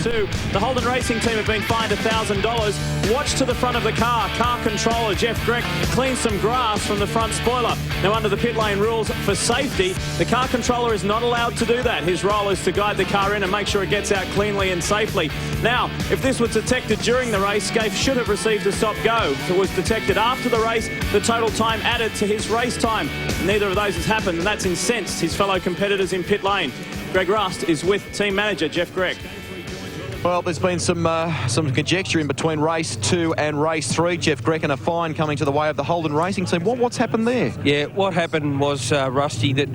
2. The Holden Racing team have been fined $1,000. Watch to the front of the car. Car controller Jeff Grech cleans some grass from the front spoiler. Now, under the pit lane rules for safety, the car controller is not allowed to do that. His role is to guide the car in and make sure it gets out cleanly and safely. Now, if this was detected during the race, Scaife should have received a stop-go. If it was detected after the race, the total time added to his race time. Neither of those has happened, and that's incensed his fellow competitors in pit lane. Greg Rust is with team manager Jeff Grech. Well, there's been some conjecture in between race 2 and race 3, Jeff Grech, and a fine coming to the way of the Holden Racing team. What's happened there? Yeah, what happened was, Rusty, that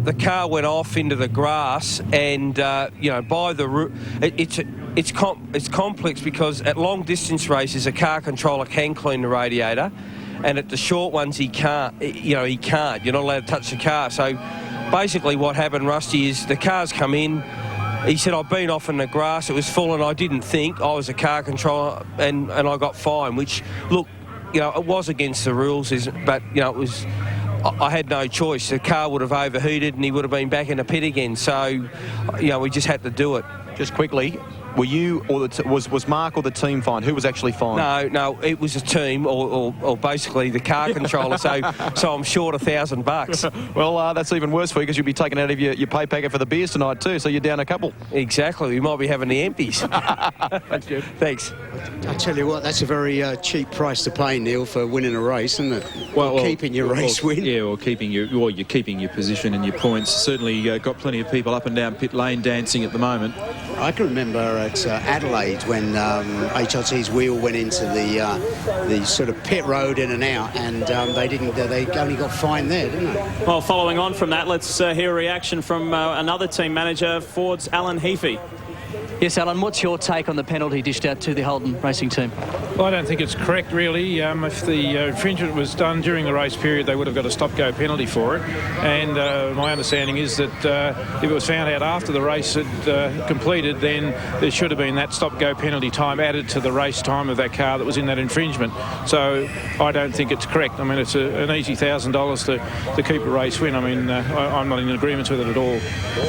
the car went off into the grass, and you know, by the it's complex because at long distance races a car controller can clean the radiator, and at the short ones he can't. He can't. You're not allowed to touch the car. So basically, what happened, Rusty, is the cars come in. He said, I've been off in the grass, it was full, and I didn't think. I was a car controller, and I got fined, which, look, it was against the rules, but, it was... I had no choice. The car would have overheated and he would have been back in the pit again. So, we just had to do it. Just quickly, were you or was Mark or the team fined? Who was actually fined? No, it was a team or basically the car controller. So I'm short $1,000. Well, that's even worse for you because you'll be taken out of your pay packet for the beers tonight too. So you're down a couple. Exactly. We might be having the empties. That's good. Thanks. I tell you what, that's a very cheap price to pay, Neil, for winning a race, isn't it? Well, keeping your race win. Yeah, or you're keeping your position and your points. Certainly got plenty of people up and down pit lane dancing at the moment. I can remember at Adelaide when HRT's wheel went into the sort of pit road in and out, and they only got fined there, didn't they? Well, following on from that, let's hear a reaction from another team manager, Ford's Alan Heafy. Yes, Alan, what's your take on the penalty dished out to the Holden Racing team? Well, I don't think it's correct, really. If the infringement was done during the race period, they would have got a stop-go penalty for it. And my understanding is that if it was found out after the race had completed, then there should have been that stop-go penalty time added to the race time of that car that was in that infringement. So I don't think it's correct. I mean, it's an easy $1,000 to keep a race win. I mean, I'm not in agreement with it at all.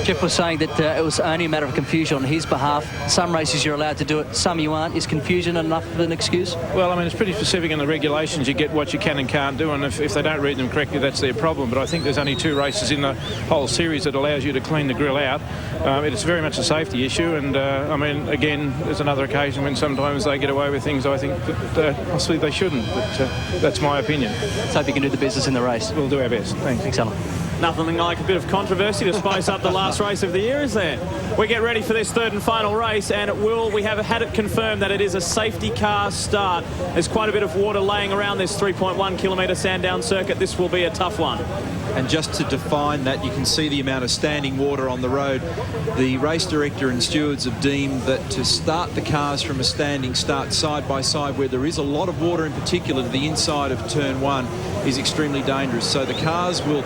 Jeff was saying that it was only a matter of confusion on his behalf. Some races you're allowed to do it, some you aren't. Is confusion enough of an excuse? Well, I mean, it's pretty specific in the regulations. You get what you can and can't do, and if they don't read them correctly, that's their problem. But I think there's only 2 races in the whole series that allows you to clean the grill out. It's very much a safety issue, and I mean, again, there's another occasion when sometimes they get away with things I think that possibly they shouldn't, but that's my opinion. Let's hope you can do the business in the race. We'll do our best. Thanks. Thanks, Alan. Nothing like a bit of controversy to spice up the last race of the year, is there? We get ready for this third and final race, and we have had it confirmed that it is a safety car start. There's quite a bit of water laying around this 3.1 kilometre Sandown circuit. This will be a tough one. And just to define that, you can see the amount of standing water on the road. The race director and stewards have deemed that to start the cars from a standing start side by side where there is a lot of water, in particular to the inside of turn 1, is extremely dangerous. So the cars will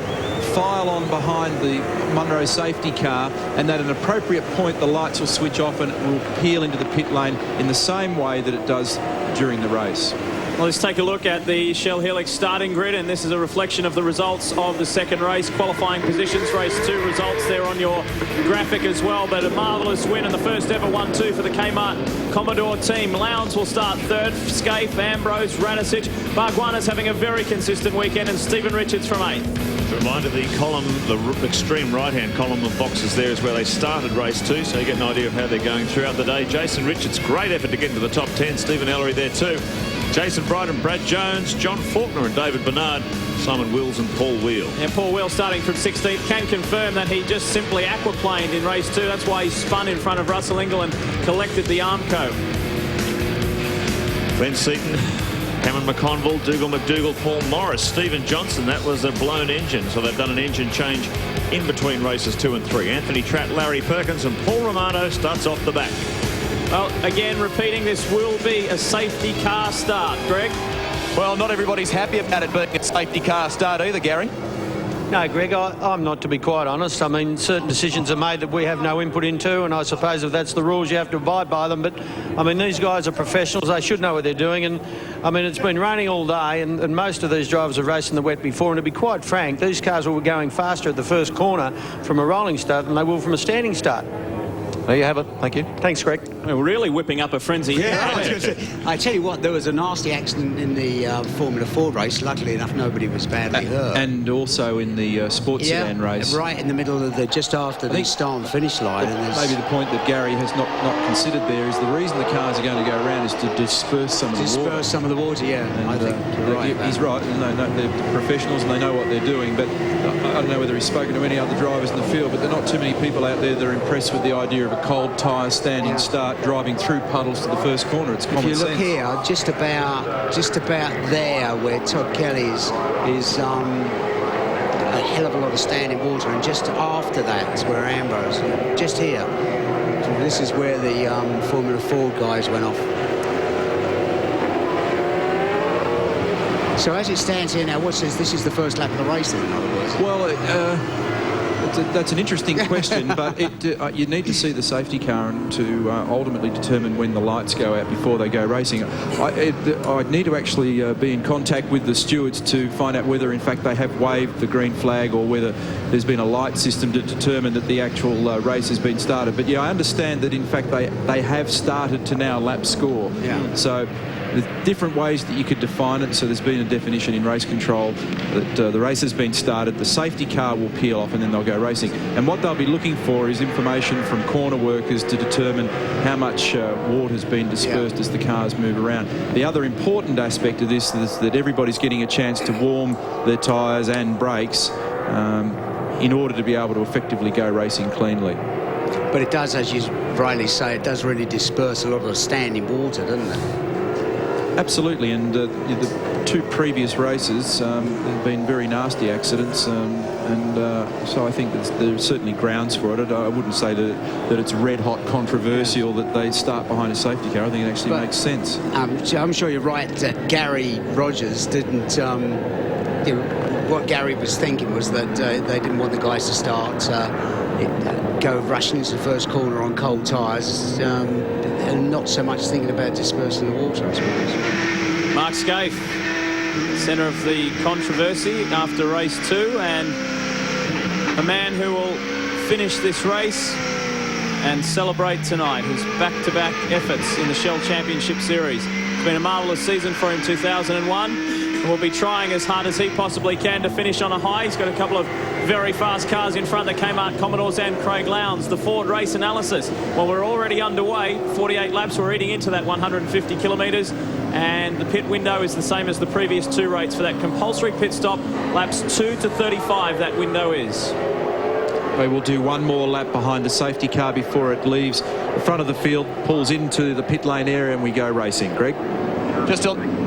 file on behind the Munro safety car, and at an appropriate point the lights will switch off and it will peel into the pit lane in the same way that it does during the race. Well, let's take a look at the Shell Helix starting grid, and this is a reflection of the results of the second race. Qualifying positions, race 2 results there on your graphic as well, but a marvellous win and the first ever 1-2 for the Kmart Commodore team. Lowndes will start third, Scaife, Ambrose, Radicic. Barguana's having a very consistent weekend, and Stephen Richards from 8th. Reminder, the column, the extreme right-hand column of boxes there is where they started race 2, so you get an idea of how they're going throughout the day. Jason Richards, great effort to get into the top 10. Stephen Ellery there too. Jason Brighton, Brad Jones, John Faulkner and David Bernard, Simon Wills and Paul Wheel. And Paul Wheel starting from 16th can confirm that he just simply aquaplaned in race 2. That's why he spun in front of Russell Ingall and collected the Armco. Glenn Seaton, Cameron McConville, Dougal McDougall, Paul Morris, Stephen Johnson. That was a blown engine, so they've done an engine change in between races 2 and 3. Anthony Tratt, Larry Perkins and Paul Romano starts off the back. Well, again, repeating, this will be a safety car start. Greg? Well, not everybody's happy about it being a safety car start either, Gary. No, Greg, I'm not, to be quite honest. I mean, certain decisions are made that we have no input into, and I suppose if that's the rules, you have to abide by them. But, I mean, these guys are professionals. They should know what they're doing. And, I mean, it's been raining all day, and most of these drivers have raced in the wet before. And to be quite frank, these cars were going faster at the first corner from a rolling start than they will from a standing start. There you have it. Thank you. Thanks, Greg. We're really whipping up a frenzy here. I tell you what, there was a nasty accident in the Formula 4 race. Luckily enough, nobody was badly hurt. And also in the sports sedan race. Right in the middle of just after the start and finish line. And maybe the point that Gary has not considered there is the reason the cars are going to go around is to disperse some of the water. Disperse some of the water, yeah. And, I think you're right. He's right. They're professionals and they know what they're doing. But I don't know whether he's spoken to any other drivers in the field, but there are not too many people out there that are impressed with the idea of a cold tyre standing start, driving through puddles to the first corner. It's common sense. If you look here, just about there where Todd Kelly's is a hell of a lot of standing water, and just after that is where Ambrose, just here. This is where the Formula 4 guys went off. So as it stands here now, this is the first lap of the race then, in other words? Well, that's an interesting question, but you need to see the safety car to ultimately determine when the lights go out before they go racing. I'd need to actually be in contact with the stewards to find out whether in fact they have waved the green flag or whether there's been a light system to determine that the actual race has been started. But yeah, I understand that in fact they have started to now lap score. Yeah. So there's different ways that you could define it. So there's been a definition in race control that the race has been started, the safety car will peel off and then they'll go racing. And what they'll be looking for is information from corner workers to determine how much water has been dispersed as the cars move around. The other important aspect of this is that everybody's getting a chance to warm their tyres and brakes in order to be able to effectively go racing cleanly. But it does, as you rightly say, it does really disperse a lot of the standing water, doesn't it? Absolutely, and the two previous races there have been very nasty accidents, so I think there's certainly grounds for it. I wouldn't say that it's red-hot controversial that they start behind a safety car. I think it actually makes sense. I'm sure you're right that Gary Rogers didn't... what Gary was thinking was that they didn't want the guys to start go rushing into the first corner on cold tyres, and not so much thinking about dispersing the water, I suppose. Mark Scaife, centre of the controversy after race 2, and a man who will finish this race and celebrate tonight his back-to-back efforts in the Shell Championship Series. It's been a marvellous season for him, 2001. Will be trying as hard as he possibly can to finish on a high. He's got a couple of very fast cars in front, the Kmart Commodores and Craig Lowndes. The Ford race analysis. Well, we're already underway. 48 laps. We're eating into that 150 kilometres. And the pit window is the same as the previous 2 rates for that compulsory pit stop. Laps 2 to 35, that window is. They will do one more lap behind the safety car before it leaves the front of the field, pulls into the pit lane area, and we go racing. Greg?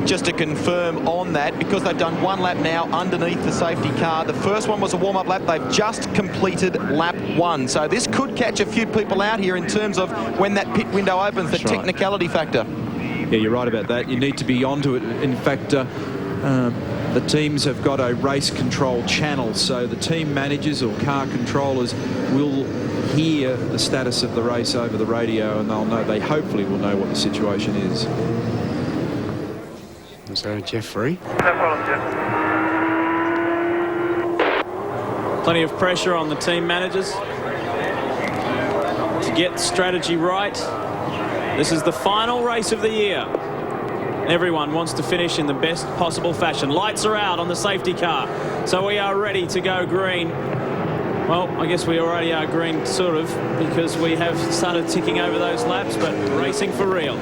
Just to confirm on that, because they've done one lap now underneath the safety car. The first one was a warm-up lap. They've just completed lap 1. So this could catch a few people out here in terms of when that pit window opens, the technicality factor. Yeah, you're right about that. You need to be onto it. In fact, the teams have got a race control channel, so the team managers or car controllers will hear the status of the race over the radio, and they'll know. They hopefully will know what the situation is. So Jeffrey. No problem, Jeff. Plenty of pressure on the team managers to get strategy right. This is the final race of the year. Everyone wants to finish in the best possible fashion. Lights are out on the safety car, so we are ready to go green. Well, I guess we already are green, sort of, because we have started ticking over those laps, but racing for real.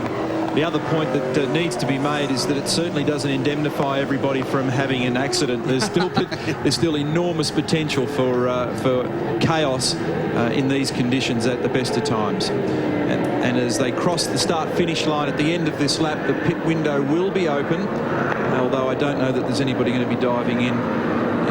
The other point that needs to be made is that it certainly doesn't indemnify everybody from having an accident. There's still enormous potential for chaos in these conditions at the best of times. And as they cross the start-finish line at the end of this lap, the pit window will be open, although I don't know that there's anybody going to be diving in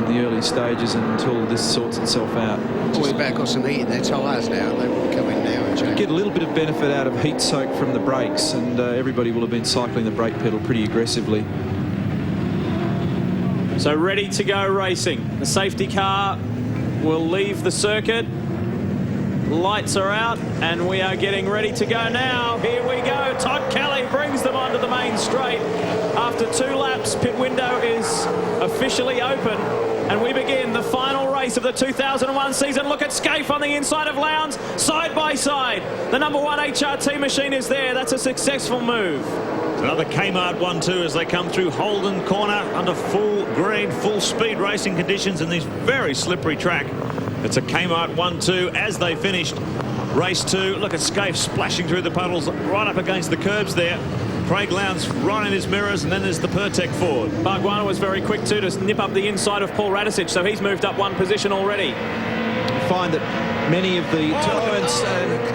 the early stages until this sorts itself out. Just about got some heat in their tyres now. They will come in now and change. Get a little bit of benefit out of heat soak from the brakes, and everybody will have been cycling the brake pedal pretty aggressively. So ready to go racing. The safety car will leave the circuit. Lights are out, and we are getting ready to go now. Here we go. Todd Kelly brings them onto the main straight. After 2 laps, pit window is officially open, and we begin the final race of the 2001 season. Look at Scaife on the inside of Lowndes, side by side. The number 1 HRT machine is there. That's a successful move. Another Kmart 1-2 as they come through Holden Corner under full green, full speed racing conditions in this very slippery track. It's a Kmart 1-2 as they finished race 2. Look at Scaife splashing through the puddles right up against the curbs there. Craig Lowndes right in his mirrors, and then there's the Pertec Ford. Bargwanna was very quick too to nip up the inside of Paul Radicic, so he's moved up 1 position already. Find that many of the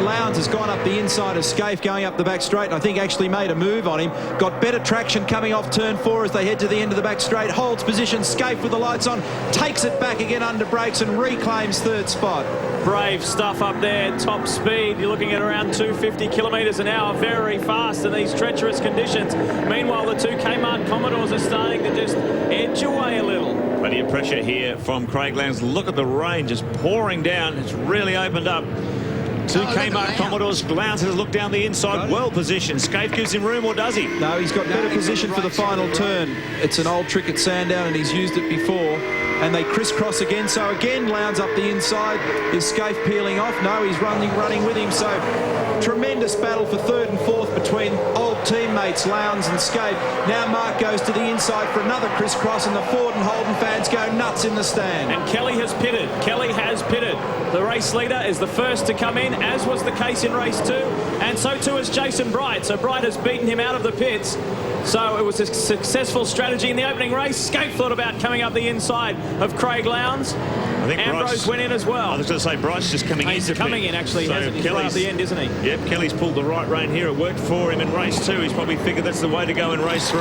Lowndes has gone up the inside of Scaife going up the back straight, and I think actually made a move on him. Got better traction coming off turn 4 as they head to the end of the back straight. Holds position, Scaife with the lights on, takes it back again under brakes and reclaims 3rd spot. Brave stuff up there, top speed. You're looking at around 250 kilometres an hour, very fast in these treacherous conditions. Meanwhile, the 2 Kmart Commodores are starting to just edge away a little. Plenty of pressure here from Craig Lowndes. Look at the rain just pouring down. It's really opened up. 2 Kmart Commodores. Lowndes has looked down the inside, well positioned. Scaife gives him room, or does he? No, he's got better position for the final turn. It's an old trick at Sandown, and he's used it before. And they crisscross again. So again, Lowndes up the inside. Is Scaife peeling off? No, he's running with him. So tremendous battle for 3rd and 4th between old teammates Lowndes and Scaife. Now Mark goes to the inside for another crisscross, and the Ford and Holden fans go nuts in the stand. And Kelly has pitted. Kelly has pitted. The race leader is the first to come in, as was the case in race 2, and so too is Jason Bright. So Bright has beaten him out of the pits. So it was a successful strategy in the opening race. Scaife thought about coming up the inside of Craig Lowndes. I think Ambrose went in as well. I was going to say Bryce just coming in. He's coming in, actually. So He's right at the end, isn't he? Yep, Kelly's pulled the right rein here. It worked for him in race 2. He's probably figured that's the way to go in race 3.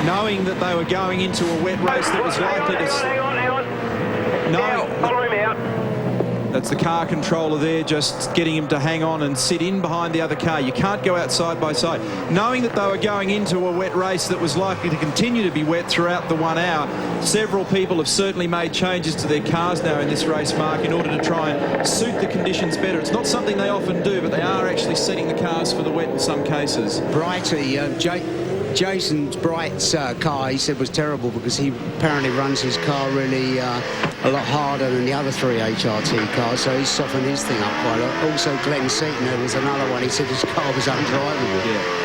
Knowing that they were going into a wet race that was likely to... Hang on. Follow him out. That's the car controller there, just getting him to hang on and sit in behind the other car. You can't go out side by side. Knowing that they were going into a wet race that was likely to continue to be wet throughout the 1 hour, several people have certainly made changes to their cars now in this race, Mark, in order to try and suit the conditions better. It's not something they often do, but they are actually setting the cars for the wet in some cases. Brighty, Jason Bright's car, he said, was terrible because he apparently runs his car really a lot harder than the other 3 HRT cars, so he's softened his thing up quite a lot. Also, Glenn Seaton, there was another one, he said his car was undrivable. Yeah.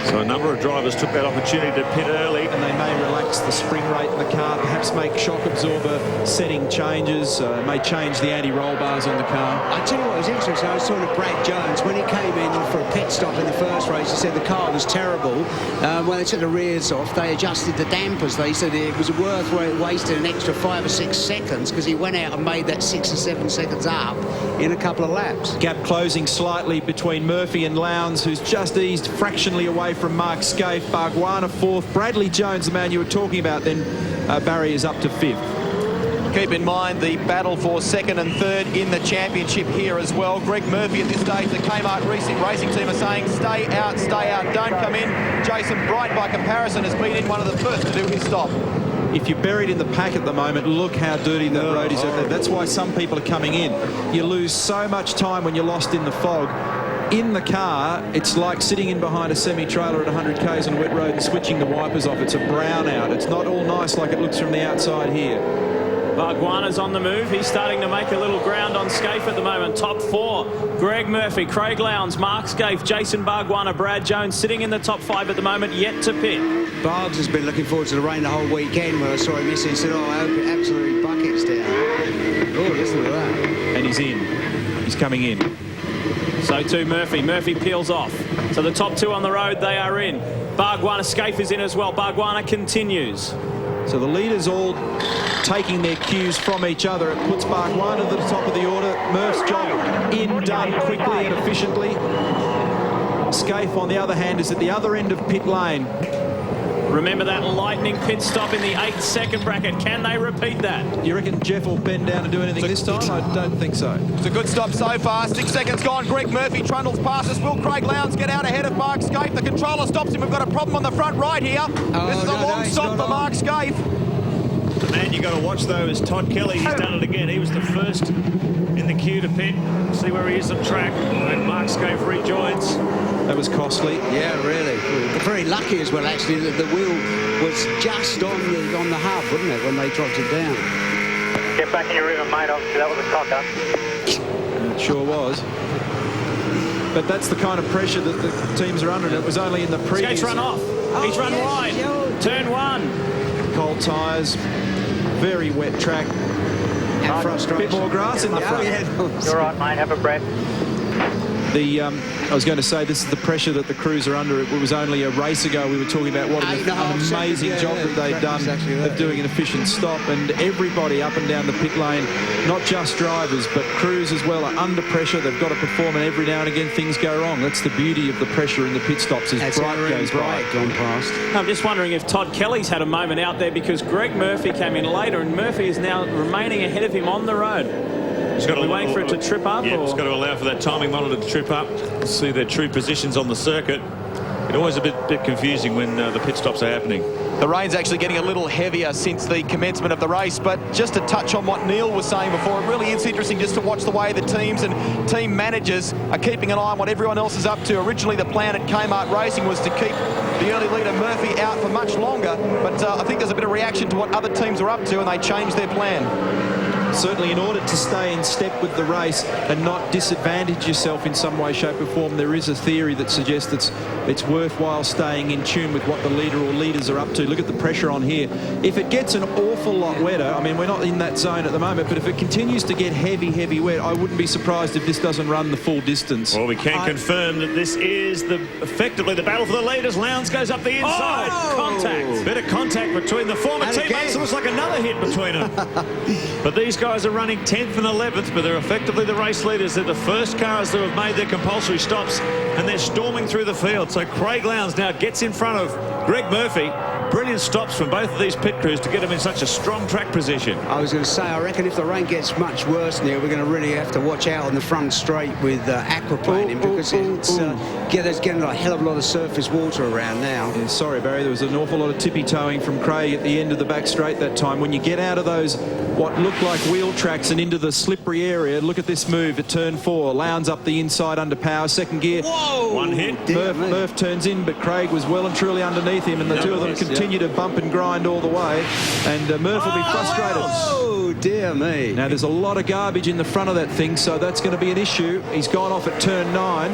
So a number of drivers took that opportunity to pit early. And they may relax the spring rate in the car, perhaps make shock absorber setting changes, may change the anti-roll bars on the car. I tell you what was interesting, I was talking to Brad Jones. When he came in for a pit stop in the first race, he said the car was terrible. When they took the rears off, they adjusted the dampers. They said it was worth wasting an extra 5 or 6 seconds because he went out and made that 6 or 7 seconds up in a couple of laps. Gap closing slightly between Murphy and Lowndes, who's just eased fractionally away from Mark Scaife. Bargwanna 4th. Bradley Jones, the man you were talking about, then Barry is up to 5th. Keep in mind the battle for 2nd and 3rd in the championship here as well. Greg Murphy at this stage, the Kmart racing team are saying stay out, don't come in. Jason Bright, by comparison, has been in one of the first to do his stop. If you're buried in the pack at the moment, look how dirty that road is out there. That's why some people are coming in. You lose so much time when you're lost in the fog. In the car, it's like sitting in behind a semi-trailer at 100 k's on a wet road and switching the wipers off. It's a brownout. It's not all nice like it looks from the outside here. Bargwanna's on the move. He's starting to make a little ground on Scaife at the moment. Top 4, Greg Murphy, Craig Lowndes, Mark Scaife, Jason Bargwanna, Brad Jones sitting in the top 5 at the moment, yet to pit. Bargs has been looking forward to the rain the whole weekend. When I saw him missing, he said, oh, I hope it absolutely buckets down. Oh, listen to that. And he's in. He's coming in. So too Murphy. Murphy peels off. So the top 2 on the road, they are in. Bargwanna, Scaife is in as well. Bargwanna continues. So the leaders all taking their cues from each other. It puts Bargwanna at the top of the order. Murph's job in, done quickly and efficiently. Scaife, on the other hand, is at the other end of pit lane. Remember that lightning pit stop in the 8-second bracket. Can they repeat that? You reckon Jeff will bend down and do anything this time? I don't think so. It's a good stop so far. 6 seconds gone. Greg Murphy trundles past us. Will Craig Lowndes get out ahead of Mark Scaife? The controller stops him. We've got a problem on the front right here. This is a long stop for Mark Scaife. The man you got to watch, though, is Todd Kelly. He's done it again. He was the first in the queue to pit. See where he is on track. And Mark Scaife rejoins. That was costly. Yeah, really. Very lucky as well, actually, that the wheel was just on the hub, wasn't it, when they dropped it down? Get back in your rhythm, mate. Obviously, that was a cocker. It sure was. But that's the kind of pressure that the teams are under, and it was only in the previous... Skate's run off. He's run wide. Turn 1. Cold tyres, very wet track. And frustration. A bit more grass in the front. You're right, mate. Have a breath. I was going to say, this is the pressure that the crews are under. It was only a race ago we were talking about what an amazing job that they've done of doing an efficient stop, and everybody up and down the pit lane, not just drivers but crews as well, are under pressure. They've got to perform, and every now and again things go wrong. That's the beauty of the pressure in the pit stops as Bright goes by. Gone past. I'm just wondering if Todd Kelly's had a moment out there, because Greg Murphy came in later, and Murphy is now remaining ahead of him on the road. He's got to waiting for it to trip up? Yeah, or? it's got to allow for that timing monitor to trip up. See their true positions on the circuit. It's always a bit confusing when the pit stops are happening. The rain's actually getting a little heavier since the commencement of the race, but just to touch on what Neil was saying before, it really is interesting just to watch the way the teams and team managers are keeping an eye on what everyone else is up to. Originally, the plan at Kmart Racing was to keep the early leader Murphy out for much longer, but I think there's a bit of reaction to what other teams are up to, and they changed their plan. Certainly, in order to stay in step with the race and not disadvantage yourself in some way, shape or form, there is a theory that suggests it's worthwhile staying in tune with what the leader or leaders are up to. Look at the pressure on here. If it gets an awful lot wetter, I mean, we're not in that zone at the moment, but if it continues to get heavy wet, I wouldn't be surprised if this doesn't run the full distance. Well, we can confirm that this is effectively the battle for the leaders. Lowndes goes up the inside. Contact. Bit of contact between the former teammates. It looks like another hit between them. But these guys are running 10th and 11th, but they're effectively the race leaders. They're the first cars that have made their compulsory stops, and they're storming through the field. So Craig Lowndes now gets in front of Greg Murphy. Brilliant stops from both of these pit crews to get them in such a strong track position. I was going to say, I reckon if the rain gets much worse, Neil, we're going to really have to watch out on the front straight with aquaplaning, because there's getting a hell of a lot of surface water around now. Yeah, sorry, Barry, there was an awful lot of tippy-toeing from Craig at the end of the back straight that time. When you get out of those what look like wheel tracks and into the slippery area, look at this move at turn 4. Lowndes up the inside under power, second gear. Whoa! One hit. Murph turns in, but Craig was well and truly underneath him, and the two of them continue to bump and grind all the way, and Murph will be frustrated. Oh, dear me. Now, there's a lot of garbage in the front of that thing, so that's going to be an issue. He's gone off at turn 9.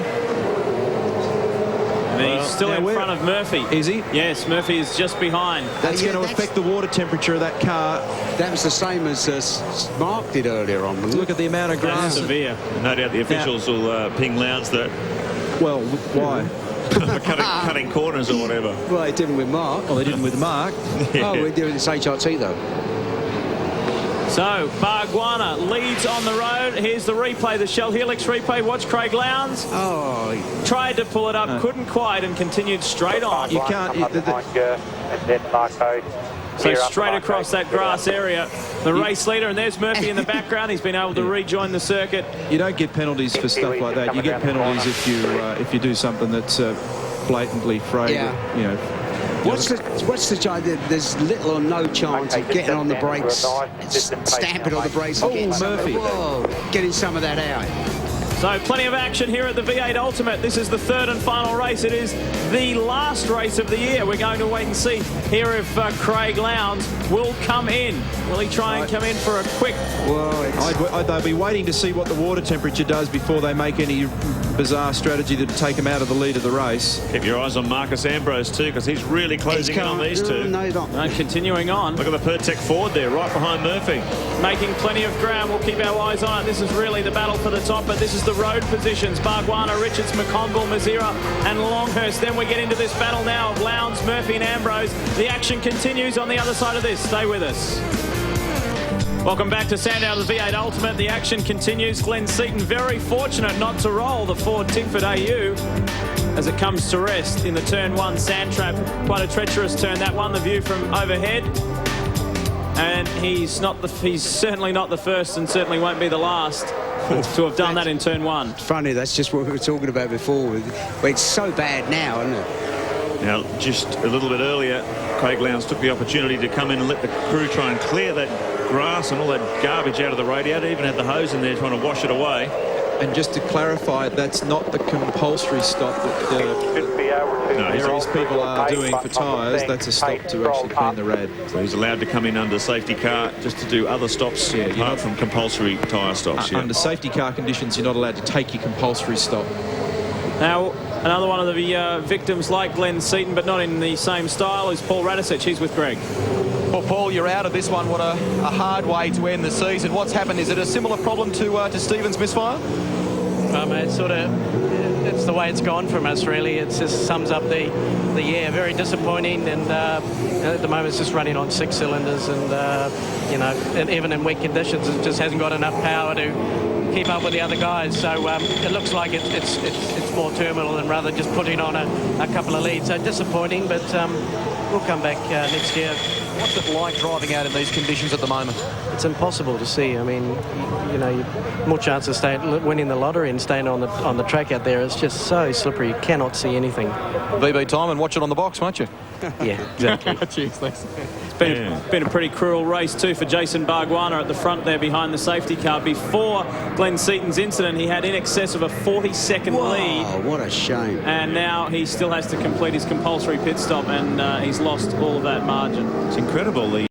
And he's still in front of Murphy. Is he? Yes, Murphy is just behind. That's going to affect the water temperature of that car. That was the same as Mark did earlier on. Look at the amount of grass. That's severe. No doubt the officials will ping Lowndes that. Well, why? For cutting corners or whatever. Well, they didn't with Mark. Well, they didn't with Mark. Oh, we're doing this HRT, though. So, Bargwanna leads on the road. Here's the replay, the Shell Helix replay. Watch Craig Lowndes. Oh, tried to pull it up, couldn't quite, and continued straight on. You can't. So straight across that grass area, the race leader, and there's Murphy in the background. He's been able to rejoin the circuit. You don't get penalties for stuff like that. You get penalties if you do something that's blatantly fragrant. Yeah. You know. What's the chance? There's little or no chance of getting on the brakes, stamping on the brakes. Oh, Murphy. Whoa, getting some of that out. So plenty of action here at the V8 Ultimate. This is the third and final race. It is the last race of the year. We're going to wait and see here if Craig Lowndes will come in. Will he try and come in for a quick... Well, they'll be waiting to see what the water temperature does before they make any bizarre strategy to take him out of the lead of the race. Keep your eyes on Marcus Ambrose too, because he's really closing in on these two. No, he's not. And continuing on. Look at the Pertec Ford there, right behind Murphy. Making plenty of ground. We'll keep our eyes on it. This is really the battle for the top, but this is the road positions. Bargwanna, Richards, McConville, Mazira and Longhurst. Then we get into this battle now of Lowndes, Murphy and Ambrose. The action continues on the other side of this. Stay with us. Welcome back to Sandown, the V8 Ultimate. The action continues. Glenn Seaton very fortunate not to roll the Ford Tickford AU as it comes to rest in the turn 1 sand trap. Quite a treacherous turn, that one, the view from overhead. And he's certainly not the first and certainly won't be the last to have done that in turn 1. Funny, that's just what we were talking about before. But it's so bad now, isn't it? Now, just a little bit earlier, Craig Lowndes took the opportunity to come in and let the crew try and clear that grass and all that garbage out of the radiator. Even had the hose in there trying to wash it away. And just to clarify, that's not the compulsory stop that these people are doing for tyres. That's a stop to actually clean the rad. So he's allowed to come in under safety car just to do other stops apart from compulsory tyre stops. Under safety car conditions, you're not allowed to take your compulsory stop. Now, another one of the victims like Glenn Seaton, but not in the same style, is Paul Radisich. He's with Greg. Well, Paul, you're out of this one. What a hard way to end the season. What's happened? Is it a similar problem to Stephen's misfire? It's the way it's gone from us, really. It just sums up the year. Very disappointing, and at the moment it's just running on 6 cylinders, and and even in weak conditions, it just hasn't got enough power to keep up with the other guys. So it looks like it's more terminal than rather just putting on a couple of leads. So disappointing, but we'll come back next year. What's it like driving out in these conditions at the moment? It's impossible to see. I mean, more chance of winning the lottery and staying on the track out there. It's just so slippery. You cannot see anything. VB time and watch it on the box, won't you? Yeah, exactly. Cheers, thanks. It's been a pretty cruel race too for Jason Bargwanna at the front there behind the safety car. Before Glenn Seaton's incident, he had in excess of a 40-second lead. Oh, what a shame. And now he still has to complete his compulsory pit stop, and he's lost all of that margin. It's incredible.